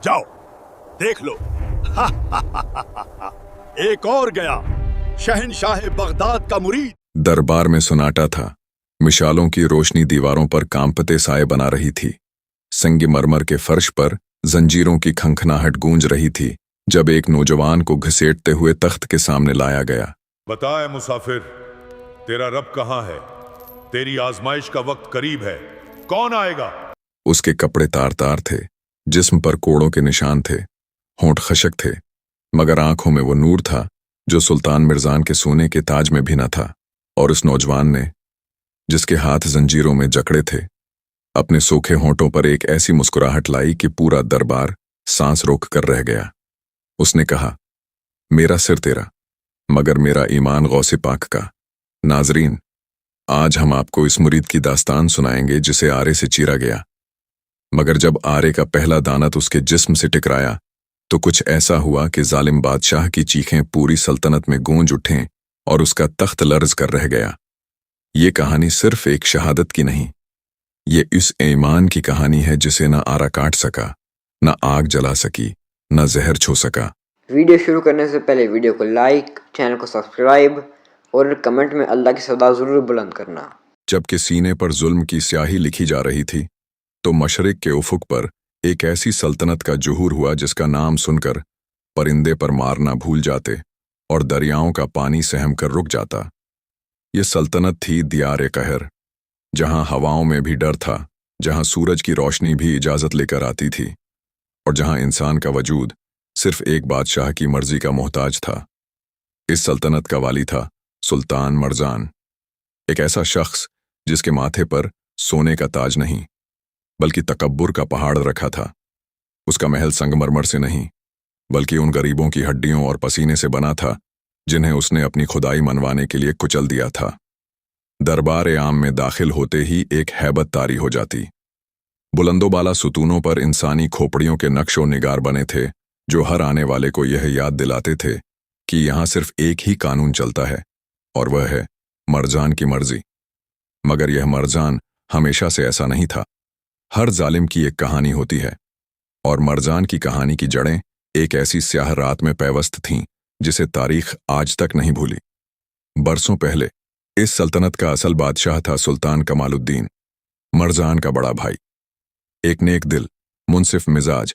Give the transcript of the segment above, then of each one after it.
जाओ देख लो। एक और गया, शहनशाह बगदाद का मुरीद। दरबार में सन्नाटा था। मिशालों की रोशनी दीवारों पर कांपते साए बना रही थी। संगमरमर के फर्श पर जंजीरों की खंखनाहट गूंज रही थी जब एक नौजवान को घसीटते हुए तख्त के सामने लाया गया। बता ऐ मुसाफिर, तेरा रब कहाँ है? तेरी आजमाइश का वक्त करीब है, कौन आएगा? उसके कपड़े तार तार थे, जिस्म पर कोड़ों के निशान थे, होंठ खशक थे, मगर आंखों में वो नूर था जो सुल्तान मिर्जान के सोने के ताज में भी न था। और उस नौजवान ने, जिसके हाथ जंजीरों में जकड़े थे, अपने सूखे होंठों पर एक ऐसी मुस्कुराहट लाई कि पूरा दरबार सांस रोक कर रह गया। उसने कहा, मेरा सिर तेरा, मगर मेरा ईमान गौसे पाक का। नाजरीन, आज हम आपको इस मुरीद की दास्तान सुनाएंगे जिसे आरे से चीरा गया, मगर जब आरे का पहला दानत उसके जिस्म से टकराया तो कुछ ऐसा हुआ कि जालिम बादशाह की चीखें पूरी सल्तनत में गूंज उठें और उसका तख्त लर्ज कर रह गया। ये कहानी सिर्फ एक शहादत की नहीं, ये इस ईमान की कहानी है जिसे न आरा काट सका, न आग जला सकी, न जहर छू सका। वीडियो शुरू करने से पहले वीडियो को लाइक, चैनल को सब्सक्राइब और कमेंट में अल्लाह की सदा जरूर बुलंद करना। जबकि सीने पर जुल्म की स्याही लिखी जा रही थी तो मशरिक के उफुक पर एक ऐसी सल्तनत का जुहूर हुआ जिसका नाम सुनकर परिंदे पर मारना भूल जाते और दरियाओं का पानी सहम कर रुक जाता। ये सल्तनत थी दियार कहर, जहां हवाओं में भी डर था, जहां सूरज की रोशनी भी इजाजत लेकर आती थी और जहां इंसान का वजूद सिर्फ एक बादशाह की मर्जी का मोहताज था। इस सल्तनत का वाली था सुल्तान मर्जान, एक ऐसा शख्स जिसके माथे पर सोने का ताज नहीं बल्कि तकब्बुर का पहाड़ रखा था। उसका महल संगमरमर से नहीं बल्कि उन गरीबों की हड्डियों और पसीने से बना था जिन्हें उसने अपनी खुदाई मनवाने के लिए कुचल दिया था। दरबार आम में दाखिल होते ही एक हैबत तारी हो जाती। बुलंदोबाला सुतूनों पर इंसानी खोपड़ियों के नक्शो निगार बने थे जो हर आने वाले को यह याद दिलाते थे कि यहाँ सिर्फ एक ही कानून चलता है और वह है मर्जान की मर्जी। मगर यह मर्जान हमेशा से ऐसा नहीं था। हर जालिम की एक कहानी होती है और मर्जान की कहानी की जड़ें एक ऐसी स्याह रात में पैवस्त थीं जिसे तारीख आज तक नहीं भूली। बरसों पहले इस सल्तनत का असल बादशाह था सुल्तान कमालुद्दीन, मर्जान का बड़ा भाई। एक नेक दिल, मुनसिफ मिजाज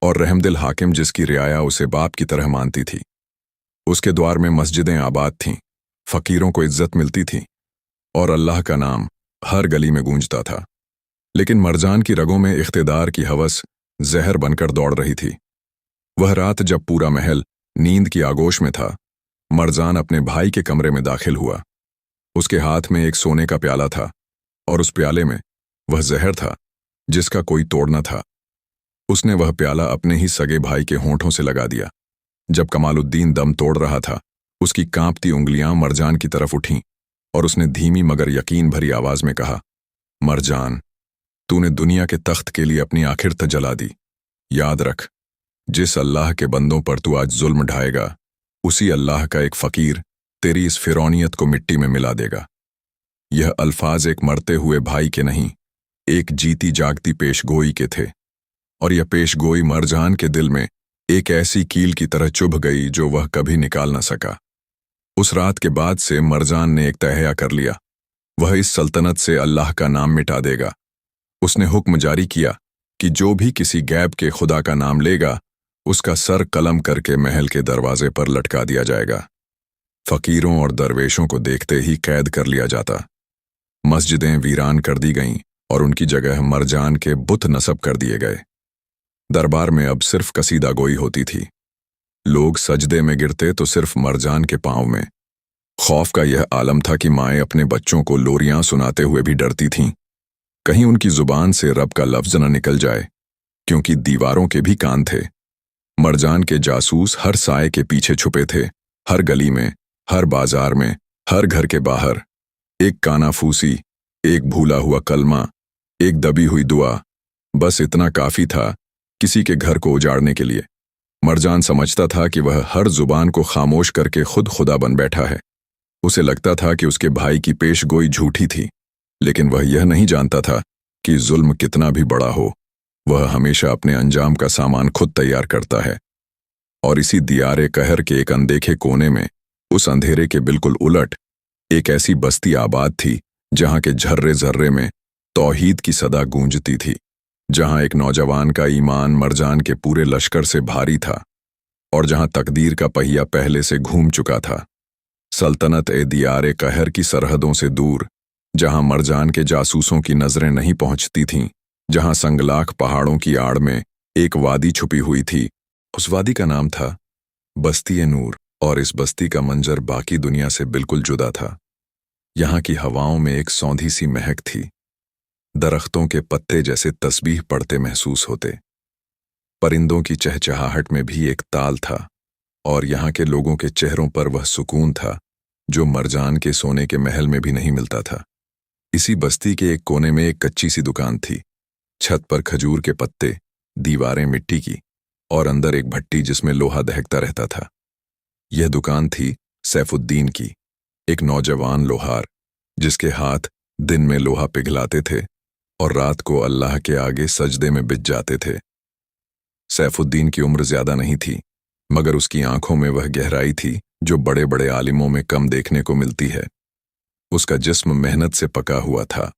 और रहमदिल हाकिम जिसकी रियाया उसे बाप की तरह मानती थी। उसके द्वार में मस्जिदें आबाद थीं, फकीरों को इज्जत मिलती थी और अल्लाह का नाम हर गली में गूंजता था। लेकिन मर्जान की रगों में इख्तिदार की हवस जहर बनकर दौड़ रही थी। वह रात जब पूरा महल नींद की आगोश में था, मर्जान अपने भाई के कमरे में दाखिल हुआ। उसके हाथ में एक सोने का प्याला था और उस प्याले में वह जहर था जिसका कोई तोड़ न था। उसने वह प्याला अपने ही सगे भाई के होंठों से लगा दिया। जब कमालुद्दीन दम तोड़ रहा था, उसकी कांपती उंगलियां मर्जान की तरफ उठीं और उसने धीमी मगर यकीन भरी आवाज में कहा, मर्जान, तूने दुनिया के तख्त के लिए अपनी आखिर तक जला दी। याद रख, जिस अल्लाह के बंदों पर तू आज जुल्म ढाएगा, उसी अल्लाह का एक फकीर तेरी इस फिरौनियत को मिट्टी में मिला देगा। यह अल्फाज एक मरते हुए भाई के नहीं, एक जीती जागती पेशगोई के थे और यह पेशगोई मर्जान के दिल में एक ऐसी कील की तरह चुभ गई जो वह कभी निकाल न सका। उस रात के बाद से मर्जान ने एक तहया कर लिया, वह इस सल्तनत से अल्लाह का नाम मिटा देगा। उसने हुक्म जारी किया कि जो भी किसी गैब के खुदा का नाम लेगा, उसका सर कलम करके महल के दरवाजे पर लटका दिया जाएगा। फकीरों और दरवेशों को देखते ही कैद कर लिया जाता। मस्जिदें वीरान कर दी गईं और उनकी जगह मर्जान के बुत नस्ब कर दिए गए। दरबार में अब सिर्फ कसीदा गोई होती थी। लोग सजदे में गिरते तो सिर्फ मर्जान के पांव में। खौफ का यह आलम था कि माएं अपने बच्चों को लोरियां सुनाते हुए भी डरती थीं, कहीं उनकी जुबान से रब का लफ्ज न निकल जाए, क्योंकि दीवारों के भी कान थे। मर्जान के जासूस हर साए के पीछे छुपे थे, हर गली में, हर बाजार में, हर घर के बाहर। एक कानाफूसी, एक भूला हुआ कलमा, एक दबी हुई दुआ, बस इतना काफी था किसी के घर को उजाड़ने के लिए। मर्जान समझता था कि वह हर जुबान को खामोश करके खुद खुदा बन बैठा है। उसे लगता था कि उसके भाई की पेशगोई झूठी थी, लेकिन वह यह नहीं जानता था कि जुल्म कितना भी बड़ा हो, वह हमेशा अपने अंजाम का सामान खुद तैयार करता है। और इसी दियारे कहर के एक अनदेखे कोने में, उस अंधेरे के बिल्कुल उलट, एक ऐसी बस्ती आबाद थी जहां के झर्रे जर्रे में तौहीद की सदा गूंजती थी, जहां एक नौजवान का ईमान मरजान के पूरे लश्कर से भारी था, और जहां तकदीर का पहिया पहले से घूम चुका था। सल्तनत ए दियारे कहर की सरहदों से दूर, जहां मरजान के जासूसों की नजरें नहीं पहुंचती थीं, जहां संगलाख पहाड़ों की आड़ में एक वादी छुपी हुई थी। उस वादी का नाम था बस्ती ए नूर, और इस बस्ती का मंजर बाकी दुनिया से बिल्कुल जुदा था। यहाँ की हवाओं में एक सौंधी सी महक थी, दरख्तों के पत्ते जैसे तस्बीह पढ़ते महसूस होते। परिंदों की चहचहाहट में भी एक ताल था, और यहाँ के लोगों के चेहरों पर वह सुकून था जो मरजान के सोने के महल में भी नहीं मिलता था। इसी बस्ती के एक कोने में एक कच्ची सी दुकान थी, छत पर खजूर के पत्ते, दीवारें मिट्टी की, और अंदर एक भट्टी जिसमें लोहा दहकता रहता था। यह दुकान थी सैफुद्दीन की, एक नौजवान लोहार जिसके हाथ दिन में लोहा पिघलाते थे और रात को अल्लाह के आगे सजदे में बिछ जाते थे। सैफुद्दीन की उम्र ज्यादा नहीं थी, मगर उसकी आंखों में वह गहराई थी जो बड़े बड़े आलिमों में कम देखने को मिलती है। उसका जिस्म मेहनत से पका हुआ था,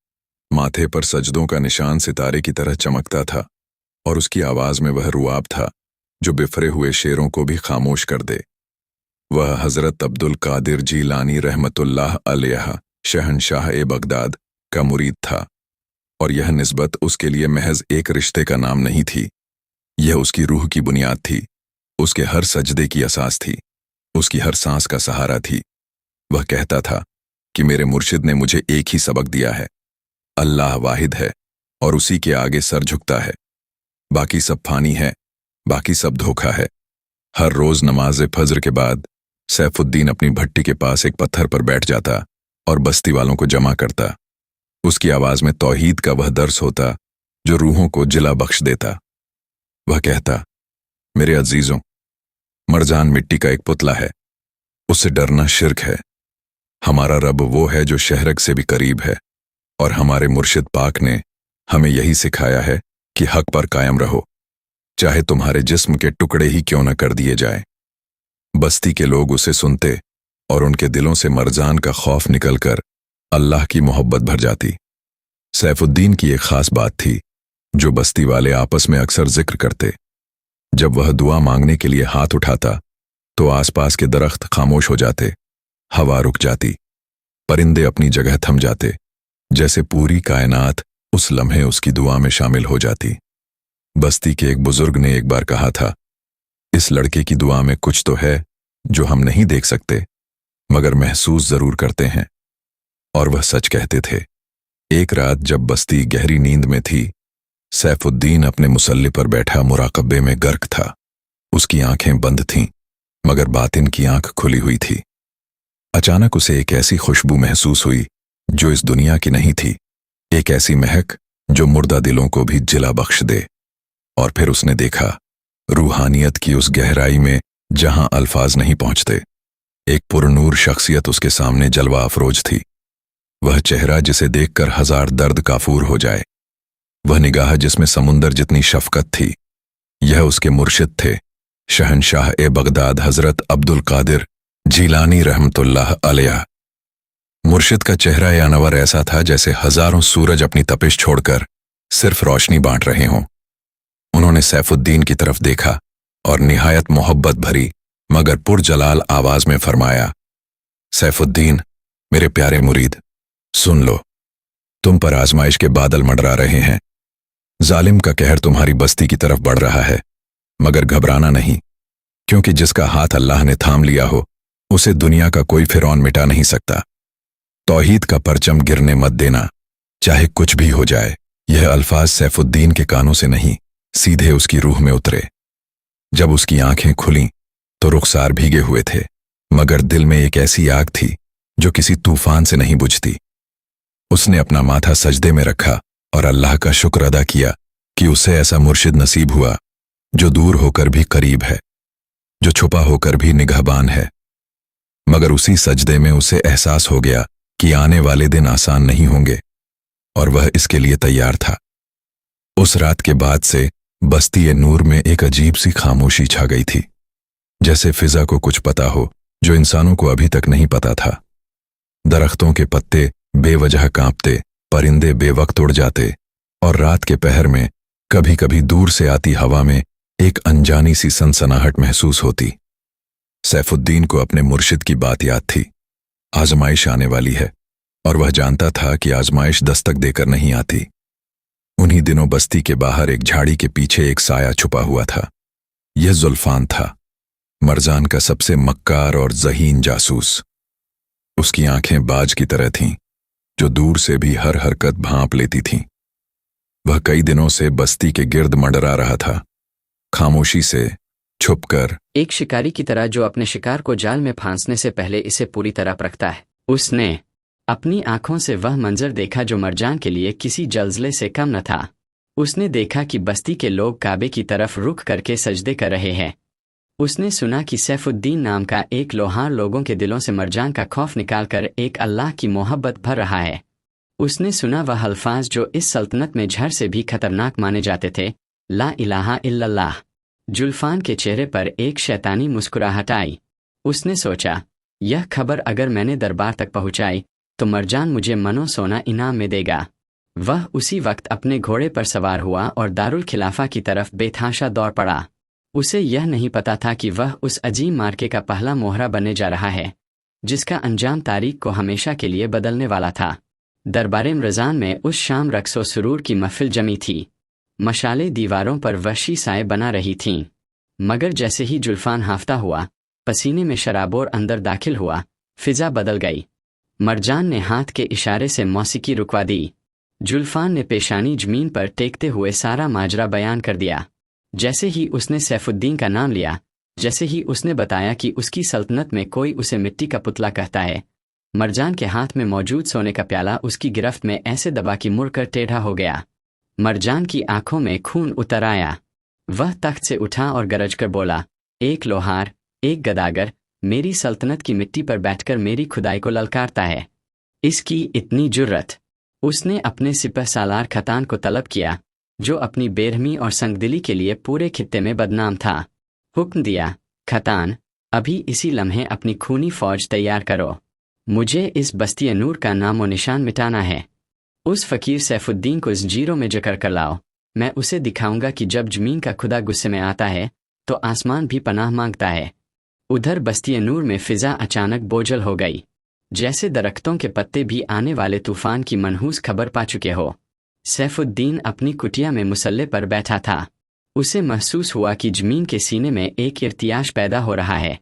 माथे पर सजदों का निशान सितारे की तरह चमकता था, और उसकी आवाज में वह रुआब था जो बिफरे हुए शेरों को भी खामोश कर दे। वह हजरत अब्दुल कादिर जीलानी रहमतुल्लाह अलैह शहनशाह ए बगदाद का मुरीद था, और यह निस्बत उसके लिए महज एक रिश्ते का नाम नहीं थी, यह उसकी रूह की बुनियाद थी, उसके हर सजदे की असास थी, उसकी हर सांस का सहारा थी। वह कहता था कि मेरे मुर्शिद ने मुझे एक ही सबक दिया है, अल्लाह वाहिद है और उसी के आगे सर झुकता है, बाकी सब फानी है, बाकी सब धोखा है। हर रोज नमाज फज्र के बाद सैफुद्दीन अपनी भट्टी के पास एक पत्थर पर बैठ जाता और बस्ती वालों को जमा करता। उसकी आवाज में तौहीद का वह दर्स होता जो रूहों को जिला बख्श देता। वह कहता, मेरे अजीजों, मरजान मिट्टी का एक पुतला है, उससे डरना शिर्क है। हमारा रब वो है जो शहरक से भी करीब है, और हमारे मुर्शिद पाक ने हमें यही सिखाया है कि हक पर कायम रहो, चाहे तुम्हारे जिस्म के टुकड़े ही क्यों न कर दिए जाए। बस्ती के लोग उसे सुनते और उनके दिलों से मरजान का खौफ निकलकर अल्लाह की मोहब्बत भर जाती। सैफुद्दीन की एक खास बात थी जो बस्ती वाले आपस में अक्सर जिक्र करते। जब वह दुआ मांगने के लिए हाथ उठाता तो आसपास के दरख्त खामोश हो जाते, हवा रुक जाती, परिंदे अपनी जगह थम जाते, जैसे पूरी कायनात उस लम्हे उसकी दुआ में शामिल हो जाती। बस्ती के एक बुजुर्ग ने एक बार कहा था, इस लड़के की दुआ में कुछ तो है जो हम नहीं देख सकते मगर महसूस जरूर करते हैं। और वह सच कहते थे। एक रात जब बस्ती गहरी नींद में थी, सैफुद्दीन अपने मुसल्ले पर बैठा मुराकबे में गर्क था। उसकी आंखें बंद थीं मगर बातिन की आंख खुली हुई थी। अचानक उसे एक ऐसी खुशबू महसूस हुई जो इस दुनिया की नहीं थी, एक ऐसी महक जो मुर्दा दिलों को भी जिला बख्श दे। और फिर उसने देखा, रूहानियत की उस गहराई में जहां अल्फाज नहीं पहुंचते, एक पुरनूर शख्सियत उसके सामने जलवा अफरोज थी। वह चेहरा जिसे देखकर हजार दर्द काफूर हो जाए, वह निगाह जिसमें समुंदर जितनी शफकत थी, यह उसके मुर्शिद थे, शहनशाह ए बगदाद हजरत अब्दुल कादिर जीलानी रहमतुल्लाह अलैह। मुर्शिद का चेहरा या अनवर ऐसा था जैसे हजारों सूरज अपनी तपिश छोड़कर सिर्फ रोशनी बांट रहे हों। उन्होंने सैफुद्दीन की तरफ देखा और निहायत मोहब्बत भरी मगर पुरजलाल आवाज में फरमाया, सैफुद्दीन, मेरे प्यारे मुरीद, सुन लो, तुम पर आजमाइश के बादल मंडरा रहे हैं। जालिम का कहर तुम्हारी बस्ती की तरफ बढ़ रहा है, मगर घबराना नहीं, क्योंकि जिसका हाथ अल्लाह ने थाम लिया हो उसे दुनिया का कोई फिरौन मिटा नहीं सकता। तौहीद का परचम गिरने मत देना, चाहे कुछ भी हो जाए। यह अल्फाज सैफुद्दीन के कानों से नहीं, सीधे उसकी रूह में उतरे। जब उसकी आंखें खुलीं तो रुखसार भीगे हुए थे, मगर दिल में एक ऐसी आग थी जो किसी तूफान से नहीं बुझती। उसने अपना माथा सजदे में रखा और अल्लाह का शुक्र अदा किया कि उसे ऐसा मुर्शिद नसीब हुआ जो दूर होकर भी करीब है, जो छुपा होकर भी निगहबान है। मगर उसी सजदे में उसे एहसास हो गया कि आने वाले दिन आसान नहीं होंगे, और वह इसके लिए तैयार था। उस रात के बाद से बस्ती नूर में एक अजीब सी खामोशी छा गई थी, जैसे फिजा को कुछ पता हो जो इंसानों को अभी तक नहीं पता था। दरख्तों के पत्ते बेवजह कांपते, परिंदे बेवक्त उड़ जाते और रात के पहर में कभी कभी दूर से आती हवा में एक अनजानी सी सनसनाहट महसूस होती। सैफुद्दीन को अपने मुर्शिद की बात याद थी। आजमाइश आने वाली है और वह जानता था कि आजमाइश दस्तक देकर नहीं आती। उन्हीं दिनों बस्ती के बाहर एक झाड़ी के पीछे एक साया छुपा हुआ था। यह जुल्फान था, मरजान का सबसे मक्कार और ज़हीन जासूस। उसकी आंखें बाज की तरह थीं, जो दूर से भी हर हरकत भांप लेती थीं। वह कई दिनों से बस्ती के गिर्द मंडरा रहा था, खामोशी से, छुपकर, एक शिकारी की तरह जो अपने शिकार को जाल में फांसने से पहले इसे पूरी तरह परखता है। उसने अपनी आंखों से वह मंजर देखा जो मरजान के लिए किसी जल्जले से कम न था। उसने देखा कि बस्ती के लोग काबे की तरफ रुख करके सजदे कर रहे हैं। उसने सुना कि सैफुद्दीन नाम का एक लोहार लोगों के दिलों से मरजान का खौफ निकालकर एक अल्लाह की मोहब्बत भर रहा है। उसने सुना वह अल्फाज जो इस सल्तनत में झर से भी खतरनाक माने जाते थे, ला इलाहा इल्लल्लाह। जुल्फान के चेहरे पर एक शैतानी मुस्कुराहट आई। उसने सोचा, यह खबर अगर मैंने दरबार तक पहुंचाई तो मरजान मुझे मनो सोना इनाम में देगा। वह उसी वक्त अपने घोड़े पर सवार हुआ और दारुल खिलाफा की तरफ बेतहाशा दौड़ पड़ा। उसे यह नहीं पता था कि वह उस अजीम मार्के का पहला मोहरा बनने जा रहा है, जिसका अंजाम तारीख को हमेशा के लिए बदलने वाला था। दरबारे मरजान में उस शाम रक्सो सुरूर की महफिल जमी थी। मशाले दीवारों पर वहशी साए बना रही थीं। मगर जैसे ही जुल्फान हाफता हुआ, पसीने में शराबोर अंदर दाखिल हुआ, फिजा बदल गई। मरजान ने हाथ के इशारे से मौसीकी रुकवा दी। जुल्फान ने पेशानी जमीन पर टेकते हुए सारा माजरा बयान कर दिया। जैसे ही उसने सैफुद्दीन का नाम लिया, जैसे ही उसने बताया कि उसकी सल्तनत में कोई उसे मिट्टी का पुतला कहता है, मरजान के हाथ में मौजूद सोने का प्याला उसकी गिरफ्त में ऐसे दबा कि मुड़कर टेढ़ा हो गया। मरजान की आंखों में खून उतर आया। वह तख्त से उठा और गरज कर बोला, एक लोहार, एक गदागर मेरी सल्तनत की मिट्टी पर बैठकर मेरी खुदाई को ललकारता है। इसकी इतनी जुर्रत। उसने अपने सिपह सालार खतान को तलब किया, जो अपनी बेरहमी और संगदिली के लिए पूरे खित्ते में बदनाम था। हुक्म दिया, खतान, अभी इसी लम्हे अपनी खूनी फौज तैयार करो। मुझे इस बस्ती नूर का नामो निशान मिटाना है। उस फकीर सैफुद्दीन को जंजीरों में जकड़ कर लाओ। मैं उसे दिखाऊंगा कि जब जमीन का खुदा गुस्से में आता है तो आसमान भी पनाह मांगता है। उधर बस्ती नूर में फिजा अचानक बोझल हो गई, जैसे दरख्तों के पत्ते भी आने वाले तूफान की मनहूस खबर पा चुके हो। सैफुद्दीन अपनी कुटिया में मुसल्ले पर बैठा था। उसे महसूस हुआ कि जमीन के सीने में एक इर्तियाश पैदा हो रहा है।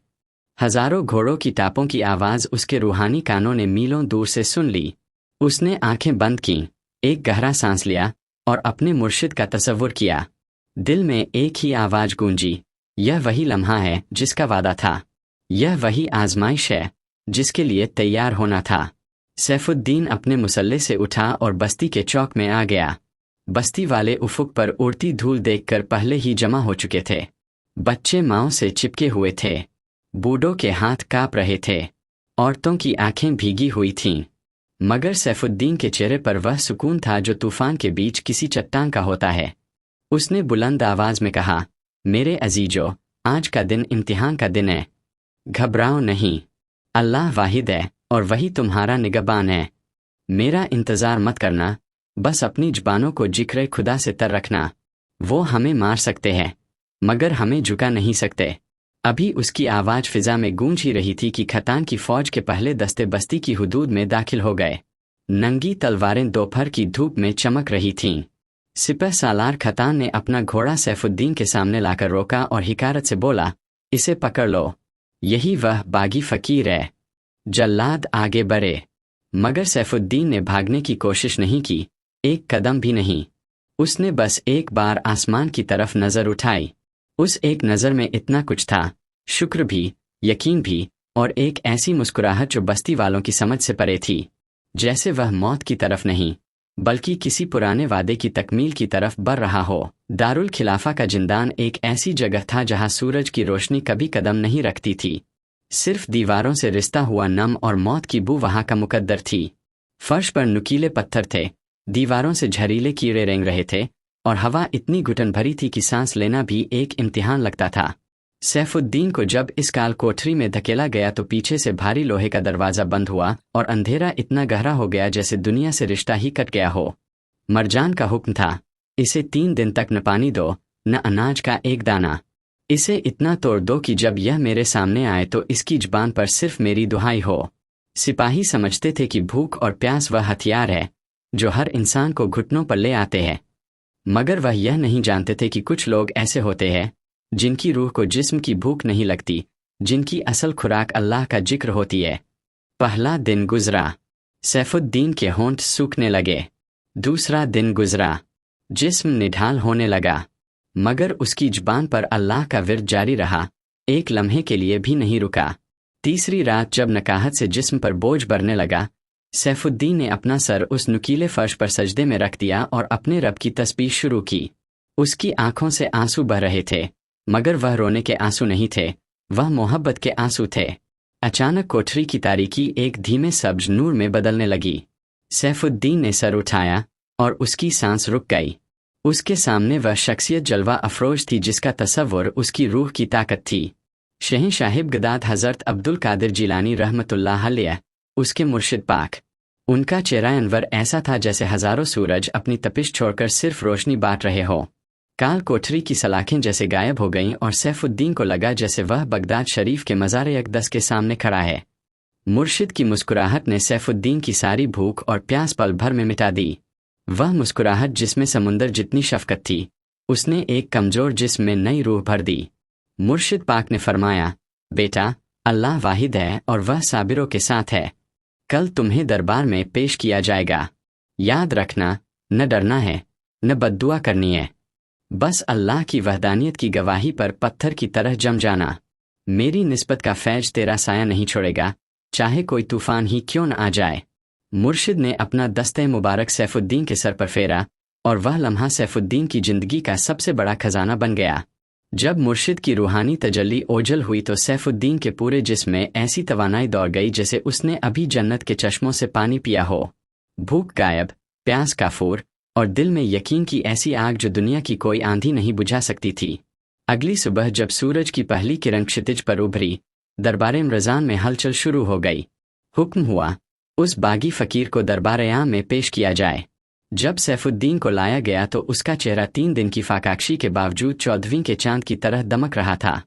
हजारों घोड़ों की टापों की आवाज़ उसके रूहानी कानों ने मीलों दूर से सुन ली। उसने आंखें बंद कीं, एक गहरा सांस लिया और अपने मुर्शिद का तसव्वुर किया। दिल में एक ही आवाज़ गूंजी, यह वही लम्हा है जिसका वादा था। यह वही आजमाइश है जिसके लिए तैयार होना था। सैफुद्दीन अपने मुसल्ले से उठा और बस्ती के चौक में आ गया। बस्ती वाले उफुक पर उड़ती धूल देखकर पहले ही जमा हो चुके थे। बच्चे माँओं से चिपके हुए थे, बूढ़ों के हाथ काँप रहे थे, औरतों की आंखें भीगी हुई थीं। मगर सैफुद्दीन के चेहरे पर वह सुकून था जो तूफान के बीच किसी चट्टान का होता है। उसने बुलंद आवाज में कहा, मेरे अजीजों, आज का दिन इम्तिहान का दिन है। घबराओ नहीं, अल्लाह वाहिद है और वही तुम्हारा निगहबान है। मेरा इंतज़ार मत करना, बस अपनी ज़बानों को जिक्र खुदा से तर रखना। वो हमें मार सकते हैं मगर हमें झुका नहीं सकते। अभी उसकी आवाज़ फिजा में गूंज ही रही थी कि खतान की फौज के पहले दस्ते बस्ती की हुदूद में दाखिल हो गए। नंगी तलवारें दोपहर की धूप में चमक रही थीं। सिपह सालार खतान ने अपना घोड़ा सैफुद्दीन के सामने लाकर रोका और हिकारत से बोला, इसे पकड़ लो, यही वह बागी फकीर है। जल्लाद आगे बढ़े, मगर सैफुद्दीन ने भागने की कोशिश नहीं की, एक कदम भी नहीं। उसने बस एक बार आसमान की तरफ नज़र उठाई। उस एक नज़र में इतना कुछ था, शुक्र भी, यकीन भी, और एक ऐसी मुस्कुराहट जो बस्ती वालों की समझ से परे थी। जैसे वह मौत की तरफ नहीं बल्कि किसी पुराने वादे की तकमील की तरफ बढ़ रहा हो। दारुल खिलाफा का जिंदान एक ऐसी जगह था जहां सूरज की रोशनी कभी कदम नहीं रखती थी। सिर्फ दीवारों से रिश्ता हुआ नम और मौत की बू वहां का मुकद्दर थी। फर्श पर नुकीले पत्थर थे, दीवारों से झरीले कीड़े रेंग रहे थे और हवा इतनी घुटन भरी थी कि सांस लेना भी एक इम्तिहान लगता था। सैफुद्दीन को जब इस काल कोठरी में धकेला गया तो पीछे से भारी लोहे का दरवाज़ा बंद हुआ और अंधेरा इतना गहरा हो गया जैसे दुनिया से रिश्ता ही कट गया हो। मरजान का हुक्म था, इसे 3 दिन तक न पानी दो, न अनाज का एक दाना। इसे इतना तोड़ दो कि जब यह मेरे सामने आए तो इसकी जुबान पर सिर्फ मेरी दुहाई हो। सिपाही समझते थे कि भूख और प्यास वह हथियार है जो हर इंसान को घुटनों पर ले आते हैं, मगर वह यह नहीं जानते थे कि कुछ लोग ऐसे होते हैं जिनकी रूह को जिस्म की भूख नहीं लगती, जिनकी असल खुराक अल्लाह का जिक्र होती है। पहला दिन गुजरा, सैफुद्दीन के होंठ सूखने लगे। दूसरा दिन गुजरा, जिस्म निढाल होने लगा, मगर उसकी जुबान पर अल्लाह का विर्द जारी रहा, एक लम्हे के लिए भी नहीं रुका। तीसरी रात जब नकाहत से जिस्म पर बोझ बढ़ने लगा, सैफुद्दीन ने अपना सर उस नुकीले फर्श पर सजदे में रख दिया और अपने रब की तस्बीह शुरू की। उसकी आंखों से आंसू बह रहे थे, मगर वह रोने के आंसू नहीं थे, वह मोहब्बत के आंसू थे। अचानक कोठरी की तारीकी एक धीमे सब्ज नूर में बदलने लगी। सैफुद्दीन ने सर उठाया और उसकी सांस रुक गई। उसके सामने वह शख्सियत जलवा अफरोज थी जिसका तसव्वुर उसकी रूह की ताकत थी। शहंशाह बगदाद हज़रत अब्दुल कादिर जिलानी रहमतुल्लाह अलैह, उसके मुर्शिद पाक। उनका चेहरा अनवर ऐसा था जैसे हज़ारों सूरज अपनी तपिश छोड़कर सिर्फ रोशनी बांट रहे हो। काल कोठरी की सलाखें जैसे गायब हो गईं और सैफुद्दीन को लगा जैसे वह बगदाद शरीफ के मज़ार अक़दस के सामने खड़ा है। मुर्शिद की मुस्कुराहट ने सैफुद्दीन की सारी भूख और प्यास पल भर में मिटा दी। वह मुस्कुराहट जिसमें समुंदर जितनी शफ़क़त थी, उसने एक कमज़ोर जिस्म में नई रूह भर दी। मुर्शिद पाक ने फरमाया, बेटा, अल्लाह वाहिद है और वह साबिरों के साथ है। कल तुम्हें दरबार में पेश किया जाएगा। याद रखना, न डरना है, न बद्दुआ करनी है, बस अल्लाह की वहदानियत की गवाही पर पत्थर की तरह जम जाना। मेरी निस्बत का फैज तेरा साया नहीं छोड़ेगा, चाहे कोई तूफान ही क्यों न आ जाए। मुर्शिद ने अपना दस्ते मुबारक सैफुद्दीन के सर पर फेरा और वह लम्हा सैफुद्दीन की जिंदगी का सबसे बड़ा खजाना बन गया। जब मुर्शिद की रूहानी तजल्ली ओझल हुई तो सैफुद्दीन के पूरे जिस्म में ऐसी तवानाई दौड़ गई जैसे उसने अभी जन्नत के चश्मों से पानी पिया हो। भूख गायब, प्यास काफूर और दिल में यकीन की ऐसी आग जो दुनिया की कोई आंधी नहीं बुझा सकती थी। अगली सुबह जब सूरज की पहली किरण क्षितिज पर उभरी, दरबार रज़ान में हलचल शुरू हो गई। हुक्म हुआ, उस बागी फकीर को दरबार-ए-आम में पेश किया जाए। जब सैफुद्दीन को लाया गया तो उसका चेहरा 3 दिन की फाकाक्षी के बावजूद 14वीं के चांद की तरह दमक रहा था।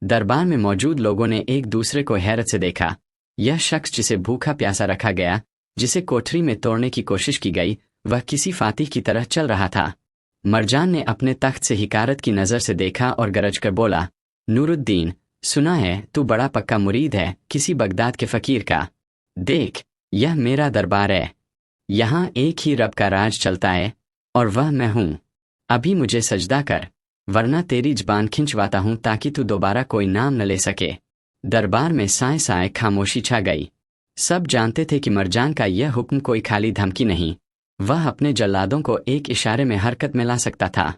दरबार में मौजूद लोगों ने एक दूसरे को हैरत से देखा। यह शख्स जिसे भूखा प्यासा रखा गया, जिसे कोठरी में तोड़ने की कोशिश की गई, वह किसी फातिह की तरह चल रहा था। मरजान ने अपने तख्त से हिकारत की नज़र से देखा और गरज कर बोला, नूरुद्दीन, सुना है तू बड़ा पक्का मुरीद है किसी बगदाद के फ़कीर का। देख, यह मेरा दरबार है, यहाँ एक ही रब का राज चलता है और वह मैं हूँ। अभी मुझे सजदा कर, वरना तेरी ज़बान खिंचवाता हूँ ताकि तू दोबारा कोई नाम न ले सके। दरबार में साए साए खामोशी छा गई। सब जानते थे कि मरजान का यह हुक्म कोई खाली धमकी नहीं, वह अपने जल्लादों को एक इशारे में हरकत में ला सकता था।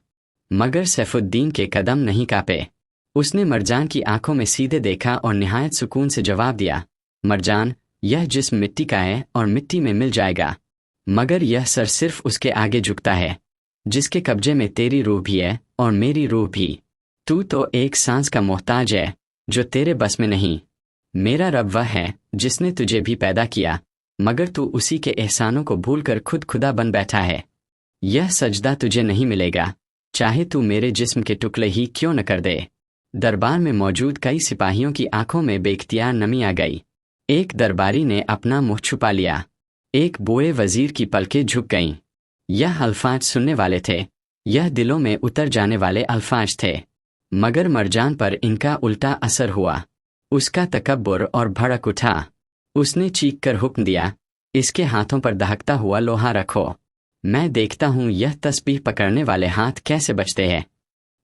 मगर सैफुद्दीन के कदम नहीं कांपे। उसने मरजान की आंखों में सीधे देखा और निहायत सुकून से जवाब दिया, मरजान, यह जिस्म मिट्टी का है और मिट्टी में मिल जाएगा, मगर यह सर सिर्फ उसके आगे झुकता है जिसके कब्जे में तेरी रूह भी है और मेरी रूह भी। तू तो एक सांस का मोहताज है जो तेरे बस में नहीं। मेरा रब वह है जिसने तुझे भी पैदा किया, मगर तू उसी के एहसानों को भूलकर खुद खुदा बन बैठा है। यह सजदा तुझे नहीं मिलेगा, चाहे तू मेरे जिस्म के टुकड़े ही क्यों न कर दे। दरबार में मौजूद कई सिपाहियों की आंखों में बेख्तियार नमी आ गई। एक दरबारी ने अपना मुंह छुपा लिया, एक बोए वजीर की पलकें झुक गईं। यह अल्फाज सुनने वाले थे, यह दिलों में उतर जाने वाले अल्फाज थे, मगर मरजान पर इनका उल्टा असर हुआ। उसका तकब्बुर और भड़क उठा। उसने चीख कर हुक्म दिया, इसके हाथों पर दहकता हुआ लोहा रखो, मैं देखता हूँ यह तस्बीह पकड़ने वाले हाथ कैसे बचते हैं।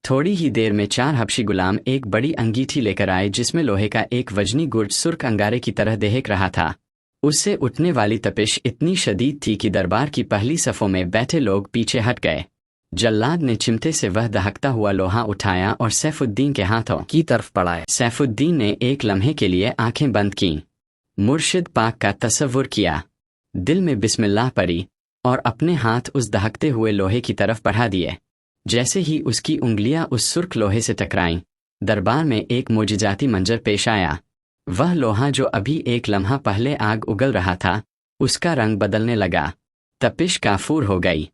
थोड़ी ही देर में 4 हबशी गुलाम एक बड़ी अंगीठी लेकर आए जिसमें लोहे का एक वजनी गुर्ज सुर्ख अंगारे की तरह दहक रहा था। उससे उठने वाली तपिश इतनी शदीद थी कि दरबार की पहली सफ़ों में बैठे लोग पीछे हट गए। जल्लाद ने चिमटे से वह दहकता हुआ लोहा उठाया और सैफुद्दीन के हाथों की तरफ बढ़ाया। सैफुद्दीन ने एक लम्हे के लिए आंखें बंद कीं, मुर्शिद पाक का तसव्वुर किया, दिल में बिस्मिल्लाह पढ़ी और अपने हाथ उस दहकते हुए लोहे की तरफ बढ़ा दिए। जैसे ही उसकी उंगलियां उस सुर्ख लोहे से टकराईं, दरबार में एक मोजिजाती मंजर पेश आया। वह लोहा जो अभी एक लम्हा पहले आग उगल रहा था, उसका रंग बदलने लगा, तपिश काफूर हो गई,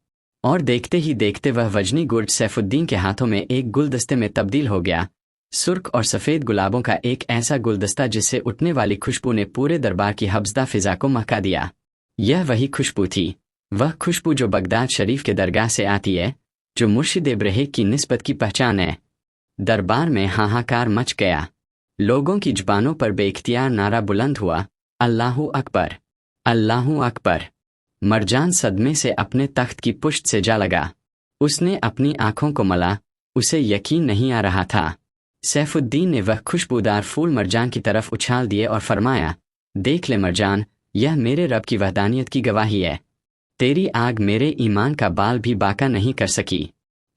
और देखते ही देखते वह वजनी गुर्ज सैफुद्दीन के हाथों में एक गुलदस्ते में तब्दील हो गया। सुर्ख और सफ़ेद गुलाबों का एक ऐसा गुलदस्ता जिससे उठने वाली खुशबू ने पूरे दरबार की हब्सदा फिजा को महका दिया। यह वही खुशबू थी, वह खुशबू जो बगदाद शरीफ के दरगाह से आती है, जो मुर्शिद ब्रहे की निस्बत की पहचान है। दरबार में हाहाकार मच गया। लोगों की जुबानों पर बेख्तियार नारा बुलंद हुआ, अल्लाहु अकबर, अल्लाहु अकबर। मरजान सदमे से अपने तख्त की पुश्त से जा लगा। उसने अपनी आंखों को मला, उसे यकीन नहीं आ रहा था। सैफुद्दीन ने वह खुशबूदार फूल मरजान की तरफ उछाल दिए और फरमाया, देख ले मरजान, यह मेरे रब की वहदानियत की गवाही है। तेरी आग मेरे ईमान का बाल भी बाका नहीं कर सकी।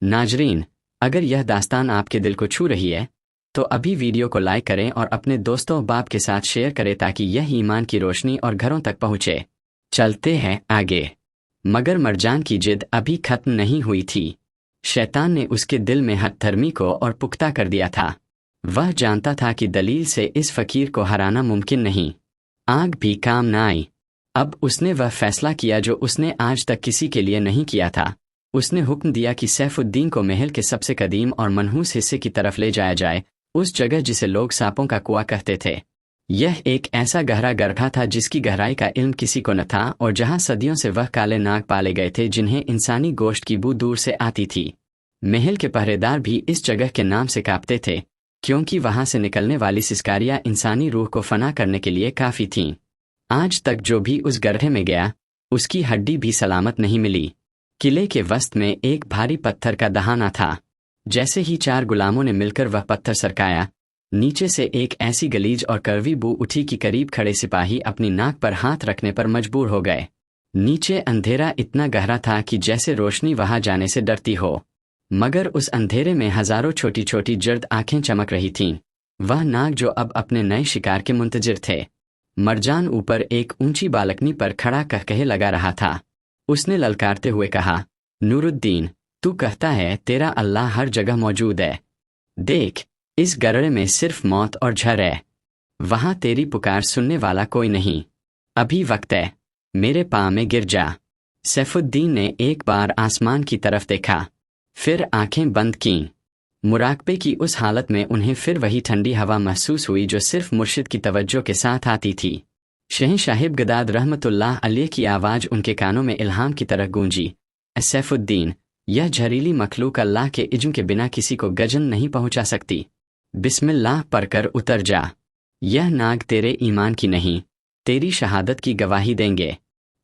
नाजरीन, अगर यह दास्तान आपके दिल को छू रही है तो अभी वीडियो को लाइक करें और अपने दोस्तों बाप के साथ शेयर करें ताकि यह ईमान की रोशनी और घरों तक पहुँचे। चलते हैं आगे। मगर मरजान की जिद अभी खत्म नहीं हुई थी। शैतान ने उसके दिल में हठधर्मी को और पुख्ता कर दिया था। वह जानता था कि दलील से इस फकीर को हराना मुमकिन नहीं। आग भी काम न आई। अब उसने वह फैसला किया जो उसने आज तक किसी के लिए नहीं किया था। उसने हुक्म दिया कि सैफुद्दीन को महल के सबसे कदीम और मनहूस हिस्से की तरफ ले जाया जाए, उस जगह जिसे लोग सांपों का कुआं कहते थे। यह एक ऐसा गहरा गड्ढा था जिसकी गहराई का इल्म किसी को न था और जहां सदियों से वह काले नाग पाले गए थे जिन्हें इंसानी गोश्त की बू दूर से आती थी। महल के पहरेदार भी इस जगह के नाम से कांपते थे, क्योंकि वहां से निकलने वाली सिस्कारियां इंसानी रूह को फना करने के लिए काफ़ी थीं। आज तक जो भी उस गड्ढे में गया, उसकी हड्डी भी सलामत नहीं मिली। किले के वस्त में एक भारी पत्थर का दहाना था। जैसे ही 4 गुलामों ने मिलकर वह पत्थर सरकाया, नीचे से एक ऐसी गलीज और कड़वी बू उठी कि करीब खड़े सिपाही अपनी नाक पर हाथ रखने पर मजबूर हो गए। नीचे अंधेरा इतना गहरा था कि जैसे रोशनी वहां जाने से डरती हो, मगर उस अंधेरे में हजारों छोटी छोटी जर्द आंखें चमक रही थीं। वह नाग जो अब अपने नए शिकार के मुंतजिर थे। मरजान ऊपर एक ऊंची बालकनी पर खड़ा कहकहे लगा रहा था। उसने ललकारते हुए कहा, नूरुद्दीन, तू कहता है तेरा अल्लाह हर जगह मौजूद है। देख, इस गड्ढे में सिर्फ मौत और झर है। वहां तेरी पुकार सुनने वाला कोई नहीं। अभी वक्त है, मेरे पाँव में गिर जा। सैफुद्दीन ने एक बार आसमान की तरफ देखा, फिर आंखें बंद कीं। मुराकबे की उस हालत में उन्हें फिर वही ठंडी हवा महसूस हुई जो सिर्फ मुर्शिद की तवज्जो के साथ आती थी। शहंशाह बगदाद रहमतुल्लाह अलैह की आवाज़ उनके कानों में इल्हाम की तरह गूंजी, सैफुद्दीन, यह झरीली मखलूक अल्लाह के इज्म के बिना किसी को गजन नहीं पहुंचा सकती। बिस्मिल्लाह पढ़कर उतर जा। यह नाग तेरे ईमान की नहीं, तेरी शहादत की गवाही देंगे।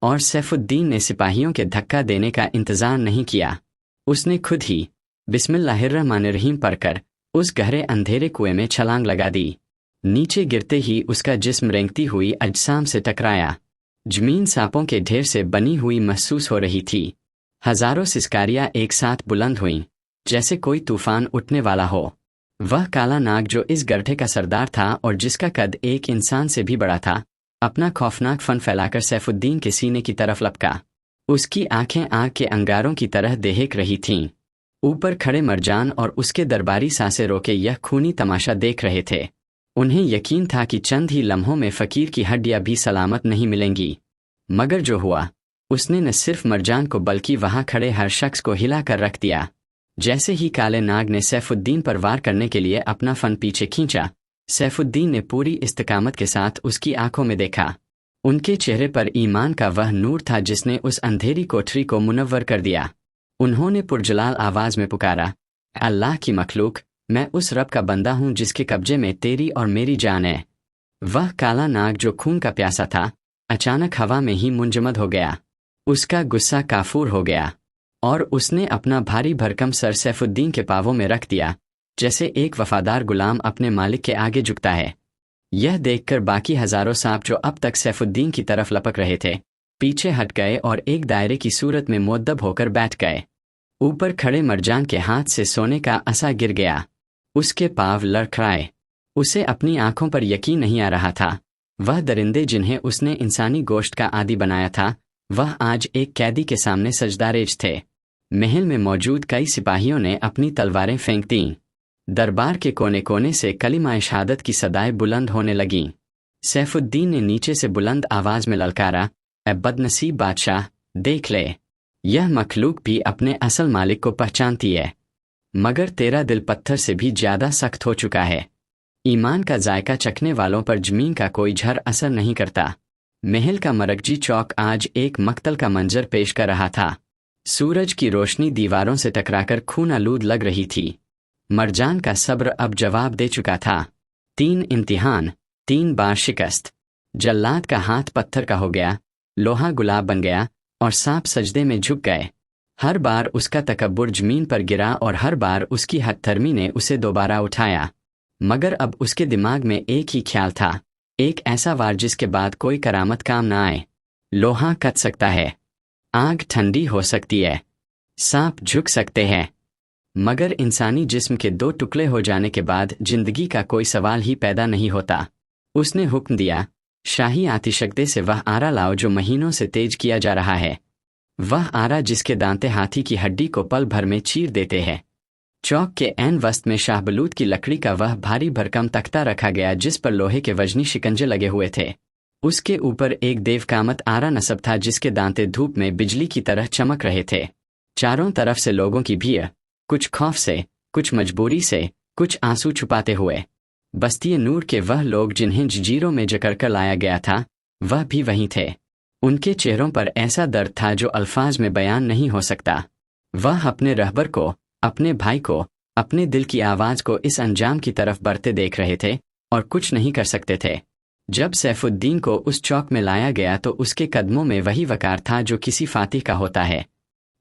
और सैफुद्दीन ने सिपाहियों के धक्का देने का इंतजार नहीं किया। उसने खुद ही बिस्मिल्लाहिर्रहमानिर्रहीम पढ़कर उस गहरे अंधेरे कुएं में छलांग लगा दी। नीचे गिरते ही उसका जिस्म रेंगती हुई अजसाम से टकराया। जमीन सांपों के ढेर से बनी हुई महसूस हो रही थी। हजारों सिस्कारियां एक साथ बुलंद हुईं, जैसे कोई तूफान उठने वाला हो। वह काला नाग जो इस गड्ढे का सरदार था और जिसका कद एक इंसान से भी बड़ा था, अपना खौफनाक फन फैलाकर सैफुद्दीन के सीने की तरफ लपका। उसकी आंखें आग के अंगारों की तरह देहक रही थीं। ऊपर खड़े मरजान और उसके दरबारी सांसें रोके यह खूनी तमाशा देख रहे थे। उन्हें यकीन था कि चंद ही लम्हों में फकीर की हड्डियां भी सलामत नहीं मिलेंगी। मगर जो हुआ, उसने न सिर्फ मरजान को बल्कि वहां खड़े हर शख्स को हिला कर रख दिया। जैसे ही काले नाग ने सैफुद्दीन पर वार करने के लिए अपना फन पीछे खींचा, सैफुद्दीन ने पूरी इस्तिकामत के साथ उसकी आंखों में देखा। उनके चेहरे पर ईमान का वह नूर था जिसने उस अंधेरी कोठरी को मुनव्वर कर दिया। उन्होंने पुरजलाल आवाज में पुकारा, अल्लाह की मखलूक, मैं उस रब का बंदा हूं जिसके कब्जे में तेरी और मेरी जान है। वह काला नाग जो खून का प्यासा था, अचानक हवा में ही मुंजमद हो गया। उसका गुस्सा काफूर हो गया और उसने अपना भारी भरकम सर सैफुद्दीन के पांवों में रख दिया, जैसे एक वफादार गुलाम अपने मालिक के आगे झुकता है। यह देखकर बाकी हजारों सांप जो अब तक सैफुद्दीन की तरफ लपक रहे थे, पीछे हट गए और एक दायरे की सूरत में मुअद्दब होकर बैठ गए। ऊपर खड़े मरजान के हाथ से सोने का असा गिर गया। उसके पांव लड़खड़ाए। उसे अपनी आंखों पर यकीन नहीं आ रहा था। वह दरिंदे जिन्हें उसने इंसानी गोश्त का आदी बनाया था, वह आज एक कैदी के सामने सजदारेज थे। महल में मौजूद कई सिपाहियों ने अपनी तलवारें फेंक दीं। दरबार के कोने कोने से कलिमा शहादत की सदाएं बुलंद होने लगीं। सैफुद्दीन ने नीचे से बुलंद आवाज में ललकारा, ए बदनसीब बादशाह, देख ले, यह मखलूक भी अपने असल मालिक को पहचानती है, मगर तेरा दिल पत्थर से भी ज्यादा सख्त हो चुका है। ईमान का जायका चखने वालों पर जमीन का कोई झर असर नहीं करता। महल का मरकजी चौक आज एक मक्तल का मंजर पेश कर रहा था। सूरज की रोशनी दीवारों से टकराकर खून आलूद लग रही थी। मरजान का सब्र अब जवाब दे चुका था। 3 इम्तिहान, 3 बार शिकस्त। जल्लाद का हाथ पत्थर का हो गया, लोहा गुलाब बन गया और सांप सजदे में झुक गए। हर बार उसका तकब्बुर जमीन पर गिरा और हर बार उसकी हथधर्मी ने उसे दोबारा उठाया। मगर अब उसके दिमाग में एक ही ख्याल था, एक ऐसा वार जिसके बाद कोई करामत काम न आए। लोहा कट सकता है, आग ठंडी हो सकती है, सांप झुक सकते हैं, मगर इंसानी जिस्म के 2 टुकड़े हो जाने के बाद जिंदगी का कोई सवाल ही पैदा नहीं होता। उसने हुक्म दिया, शाही आतिशक्ते से वह आरा लाओ जो महीनों से तेज किया जा रहा है, वह आरा जिसके दांते हाथी की हड्डी को पल भर में चीर देते हैं। चौक के ऐन वस्त में शाहबलूत की लकड़ी का वह भारी भरकम तख्ता रखा गया जिस पर लोहे के वजनी शिकंजे लगे हुए थे। उसके ऊपर एक देवकामत आरा नसब था जिसके दांते धूप में बिजली की तरह चमक रहे थे। चारों तरफ से लोगों की भीड़, कुछ खौफ से, कुछ मजबूरी से, कुछ आंसू छुपाते हुए। बस्ती नूर के वह लोग जिन्हें जंजीरों में जकड़ कर लाया गया था, वह भी वहीं थे। उनके चेहरों पर ऐसा दर्द था जो अल्फाज में बयान नहीं हो सकता। वह अपने रहबर को, अपने भाई को, अपने दिल की आवाज को इस अंजाम की तरफ बढ़ते देख रहे थे और कुछ नहीं कर सकते थे। जब सैफुद्दीन को उस चौक में लाया गया तो उसके कदमों में वही वकार था जो किसी फातिह का होता है।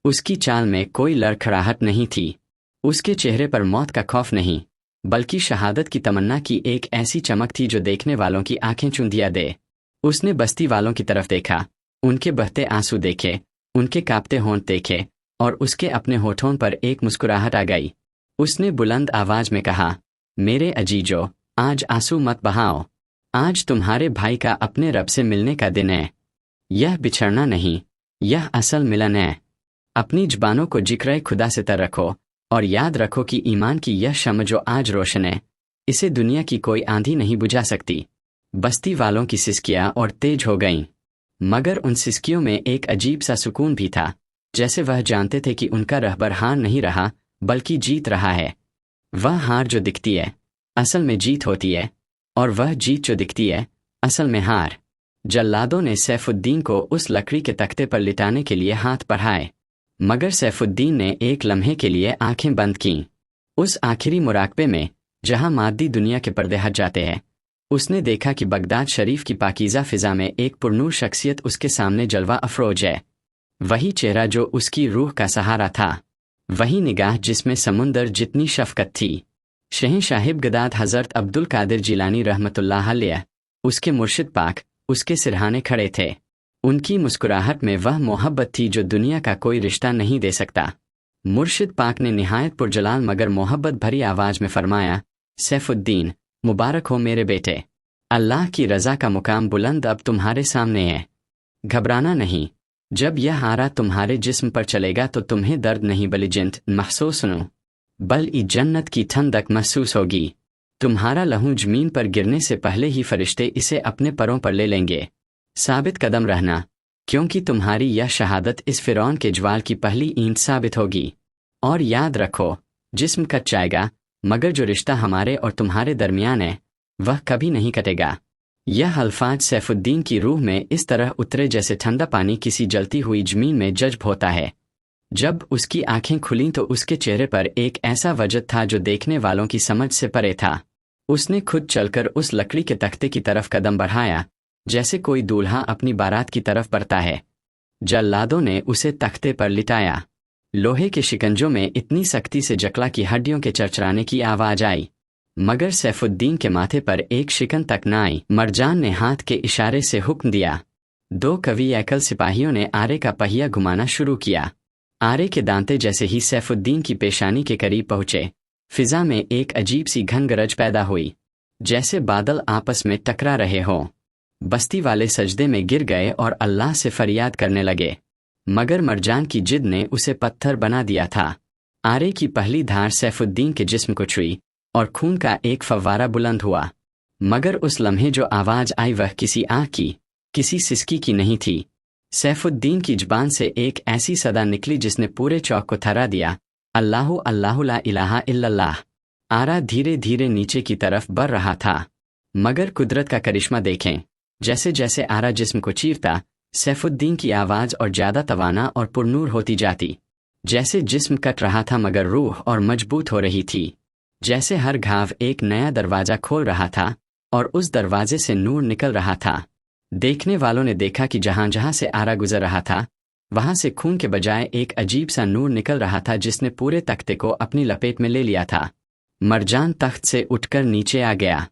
उसकी चाल में कोई लड़खड़ाहट नहीं थी। उसके चेहरे पर मौत का खौफ नहीं, बल्कि शहादत की तमन्ना की एक ऐसी चमक थी जो देखने वालों की आंखें चुंधिया दे। उसने बस्ती वालों की तरफ देखा, उनके बहते आंसू देखे, उनके कांपते होंठ देखे और उसके अपने होठों पर एक मुस्कुराहट आ गई। उसने बुलंद आवाज में कहा, मेरे अजीजो, आज आंसू मत बहाओ। आज तुम्हारे भाई का अपने रब से मिलने का दिन है। यह बिछड़ना नहीं, यह असल मिलन है। अपनी जुबानों को जिक्र खुदा से तर रखो और याद रखो कि ईमान की यह शम्म जो आज रोशन है, इसे दुनिया की कोई आंधी नहीं बुझा सकती। बस्ती वालों की सिसकियां और तेज हो गईं, मगर उन सिसकियों में एक अजीब सा सुकून भी था, जैसे वह जानते थे कि उनका रहबर हार नहीं रहा बल्कि जीत रहा है। वह हार जो दिखती है असल में जीत होती है, और वह जीत जो दिखती है असल में हार। जल्लादों ने सैफुद्दीन को उस लकड़ी के तख्ते पर लिटाने के लिए हाथ बढ़ाए, मगर सैफुद्दीन ने एक लम्हे के लिए आंखें बंद कीं। उस आखिरी मुराकबे में, जहां मादी दुनिया के पर्दे हट जाते हैं, उसने देखा कि बगदाद शरीफ की पाकीज़ा फिजा में एक पुरनूर शख्सियत उसके सामने जलवा अफरोज है। वही चेहरा जो उसकी रूह का सहारा था, वही निगाह जिसमें समुंदर जितनी शफकत थी। शहंशाह बगदाद हज़रत अब्दुल कादिर जिलानी रहमतुल्लाह अलैह, उसके मुर्शिद पाक, उसके सिरहाने खड़े थे। उनकी मुस्कुराहट में वह मोहब्बत थी जो दुनिया का कोई रिश्ता नहीं दे सकता। मुर्शिद पाक ने निहायत पुरजलाल मगर मोहब्बत भरी आवाज में फरमाया, सैफुद्दीन, मुबारक हो मेरे बेटे। अल्लाह की रज़ा का मुकाम बुलंद अब तुम्हारे सामने है। घबराना नहीं। जब यह आरा तुम्हारे जिस्म पर चलेगा तो तुम्हें दर्द नहीं बलिजिंत महसूस हो, बल्कि जन्नत की ठंडक महसूस होगी। तुम्हारा लहू जमीन पर गिरने से पहले ही फरिश्ते इसे अपने परों पर ले लेंगे। साबित कदम रहना, क्योंकि तुम्हारी यह शहादत इस फिरौन के ज्वाल की पहली ईंट साबित होगी। और याद रखो, जिस्म कट जाएगा, मगर जो रिश्ता हमारे और तुम्हारे दरमियान है, वह कभी नहीं कटेगा। यह अल्फाज सैफुद्दीन की रूह में इस तरह उतरे जैसे ठंडा पानी किसी जलती हुई जमीन में जज्ब होता है। जब उसकी आंखें खुलीं तो उसके चेहरे पर एक ऐसा वजद था जो देखने वालों की समझ से परे था। उसने खुद चलकर उस लकड़ी के तख्ते की तरफ कदम बढ़ाया, जैसे कोई दूल्हा अपनी बारात की तरफ बढ़ता है। जल्लादों ने उसे तख्ते पर लिटाया। लोहे के शिकंजों में इतनी सख्ती से जकड़ा की हड्डियों के चरचराने की आवाज आई, मगर सैफुद्दीन के माथे पर एक शिकन तक न आई। मरजान ने हाथ के इशारे से हुक्म दिया। 2 कवि एकल सिपाहियों ने आरे का पहिया घुमाना शुरू किया। आरे के दांते जैसे ही सैफुद्दीन की पेशानी के करीब पहुंचे, फिजा में एक अजीब सी घन गरज पैदा हुई, जैसे बादल आपस में टकरा रहे हों। बस्ती वाले सजदे में गिर गए और अल्लाह से फरियाद करने लगे। मगर मरजान की जिद ने उसे पत्थर बना दिया था। आरे की पहली धार सैफुद्दीन के जिस्म को छुई और खून का एक फव्वारा बुलंद हुआ। मगर उस लम्हे जो आवाज आई वह किसी आँख की, किसी सिसकी की नहीं थी। सैफुद्दीन की जुबान से एक ऐसी सदा निकली जिसने पूरे चौक को थरा दिया, अल्लाहु अल्लाहु ला इलाहा इल्लल्लाह। आरा धीरे धीरे नीचे की तरफ बढ़ रहा था। मगर कुदरत का करिश्मा देखें, जैसे जैसे आरा जिस्म को चीरता, सैफुद्दीन की आवाज़ और ज़्यादा तवाना और पुरनूर होती जाती। जैसे जिस्म कट रहा था मगर रूह और मजबूत हो रही थी। जैसे हर घाव एक नया दरवाज़ा खोल रहा था और उस दरवाजे से नूर निकल रहा था। देखने वालों ने देखा कि जहाँ जहाँ से आरा गुजर रहा था वहाँ से खून के बजाय एक अजीब सा नूर निकल रहा था जिसने पूरे तख्ते को अपनी लपेट में ले लिया था। मरजान तख्त से उठकर नीचे आ गया।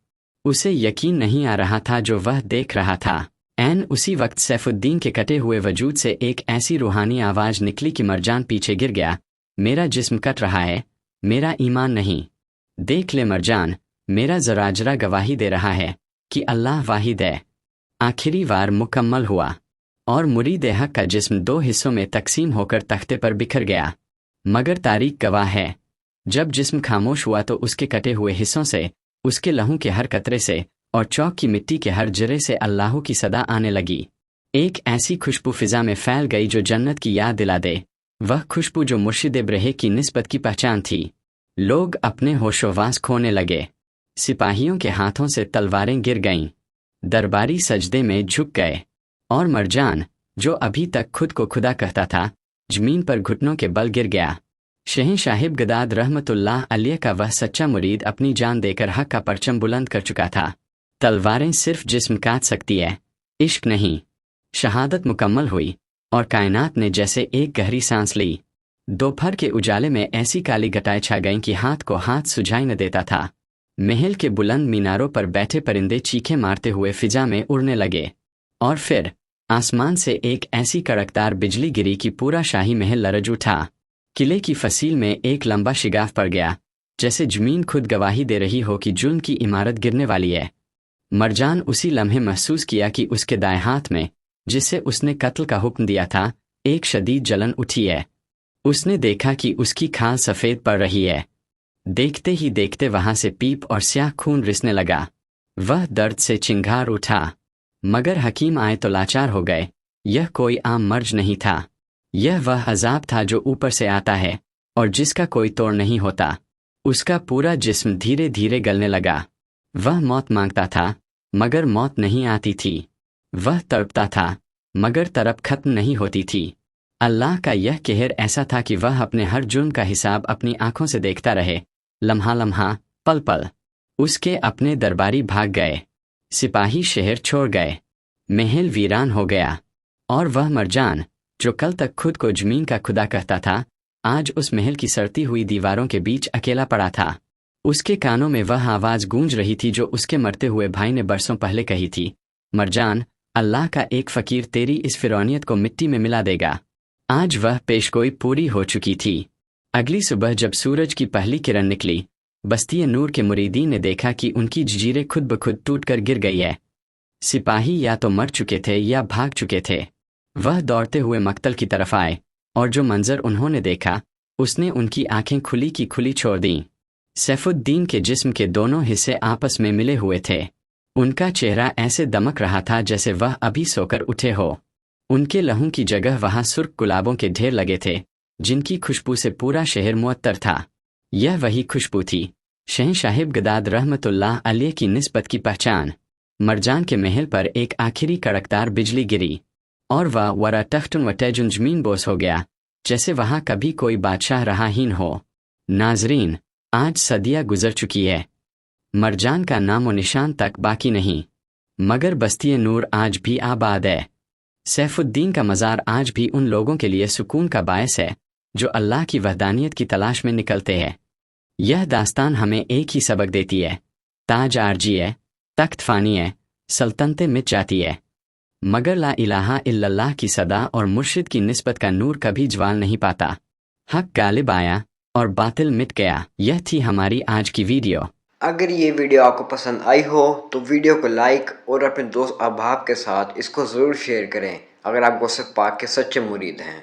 उसे यकीन नहीं आ रहा था जो वह देख रहा था। ऐन उसी वक्त सैफुद्दीन के कटे हुए वजूद से एक ऐसी रूहानी आवाज़ निकली कि मरजान पीछे गिर गया। मेरा जिस्म कट रहा है, मेरा ईमान नहीं। देख ले मरजान, मेरा जराजरा गवाही दे रहा है कि अल्लाह वाहिद है। आखिरी वार मुकम्मल हुआ और मुरीद हक का जिस्म 2 हिस्सों में तकसीम होकर तख्ते पर बिखर गया। मगर तारीख गवाह है, जब जिस्म खामोश हुआ तो उसके कटे हुए हिस्सों से, उसके लहू के हर कतरे से और चौक की मिट्टी के हर जरे से अल्लाह की सदा आने लगी। एक ऐसी खुशबू फिजा में फैल गई जो जन्नत की याद दिला दे, वह खुशबू जो मुर्शिद ब्रहे की निस्बत की पहचान थी। लोग अपने होशोवास खोने लगे। सिपाहियों के हाथों से तलवारें गिर गईं। दरबारी सजदे में झुक गए और मरजान, जो अभी तक खुद को खुदा कहता था, जमीन पर घुटनों के बल गिर गया। शहंशाह बगदाद रहमतुल्लाह अलैह का वह सच्चा मुरीद अपनी जान देकर हक का परचम बुलंद कर चुका था। तलवारें सिर्फ जिस्म काट सकती है, इश्क नहीं। शहादत मुकम्मल हुई और कायनात ने जैसे एक गहरी सांस ली। दोपहर के उजाले में ऐसी काली घटाएं छा गईं कि हाथ को हाथ सुझाई न देता था। महल के बुलंद मीनारों पर बैठे परिंदे चीखें मारते हुए फिजा में उड़ने लगे और फिर आसमान से एक ऐसी कड़कदार बिजली गिरी कि पूरा शाही महल लरज उठा। किले की फसील में एक लंबा शिगाफ पड़ गया, जैसे जमीन खुद गवाही दे रही हो कि जुल्म की इमारत गिरने वाली है। मरजान उसी लम्हे महसूस किया कि उसके दाएं हाथ में, जिसे उसने कत्ल का हुक्म दिया था, एक शदीद जलन उठी है। उसने देखा कि उसकी खाल सफ़ेद पड़ रही है। देखते ही देखते वहां से पीप और स्याह खून रिसने लगा। वह दर्द से चिंगार उठा, मगर हकीम आए तो लाचार हो गए। यह कोई आम मर्ज नहीं था, यह वह अजाब था जो ऊपर से आता है और जिसका कोई तोड़ नहीं होता। उसका पूरा जिस्म धीरे धीरे गलने लगा। वह मौत मांगता था मगर मौत नहीं आती थी। वह तड़पता था मगर तड़प खत्म नहीं होती थी। अल्लाह का यह कहर ऐसा था कि वह अपने हर जुर्म का हिसाब अपनी आंखों से देखता रहे, लम्हा लम्हा, पल पल। उसके अपने दरबारी भाग गए, सिपाही शहर छोड़ गए, महल वीरान हो गया और वह मरजान, जो कल तक खुद को जमीन का खुदा कहता था, आज उस महल की सड़ती हुई दीवारों के बीच अकेला पड़ा था। उसके कानों में वह आवाज़ गूंज रही थी जो उसके मरते हुए भाई ने बरसों पहले कही थी, मरजान, अल्लाह का एक फ़कीर तेरी इस फिरौनियत को मिट्टी में मिला देगा। आज वह पेशगोई पूरी हो चुकी थी। अगली सुबह जब सूरज की पहली किरण निकली, बस्ती नूर के मुरीदीन ने देखा कि उनकी जंजीरें खुद ब खुद टूट कर गिर गई है। सिपाही या तो मर चुके थे या भाग चुके थे। वह दौड़ते हुए मक्तल की तरफ आए और जो मंजर उन्होंने देखा उसने उनकी आंखें खुली की खुली छोड़ दीं। सैफुद्दीन के जिस्म के दोनों हिस्से आपस में मिले हुए थे। उनका चेहरा ऐसे दमक रहा था जैसे वह अभी सोकर उठे हो। उनके लहू की जगह वहां सुर्ख गुलाबों के ढेर लगे थे, जिनकी खुशबू से पूरा शहर मुअत्तर था। यह वही खुशबू थी, शहंशाह बगदाद रहमतुल्लाह अलैह की निस्बत की पहचान। मरजान के महल पर एक आखिरी कड़कदार बिजली गिरी और वह वरा तख्तुन व तैजुन जमीन बोस हो गया, जैसे वहां कभी कोई बादशाह रहा ही न हो। नाजरीन, आज सदियां गुजर चुकी है। मरजान का नामो निशान तक बाकी नहीं, मगर बस्ती नूर आज भी आबाद है। सैफुद्दीन का मज़ार आज भी उन लोगों के लिए सुकून का बायस है जो अल्लाह की वहदानियत की तलाश में निकलते हैं। यह दास्तान हमें एक ही सबक देती है, ताज आरजी है, तख्त फानी है, सल्तनतें मिट जाती है, मगर ला इलाहा इल्लल्लाह की सदा और मुर्शिद की निस्बत का नूर कभी ज्वाल नहीं पाता। हक गालिब आया और बातिल मिट गया। यह थी हमारी आज की वीडियो। अगर ये वीडियो आपको पसंद आई हो तो वीडियो को लाइक और अपने दोस्त अहबाब के साथ इसको ज़रूर शेयर करें। اگر آپ غوث پاک کے سچے مرید ہیں۔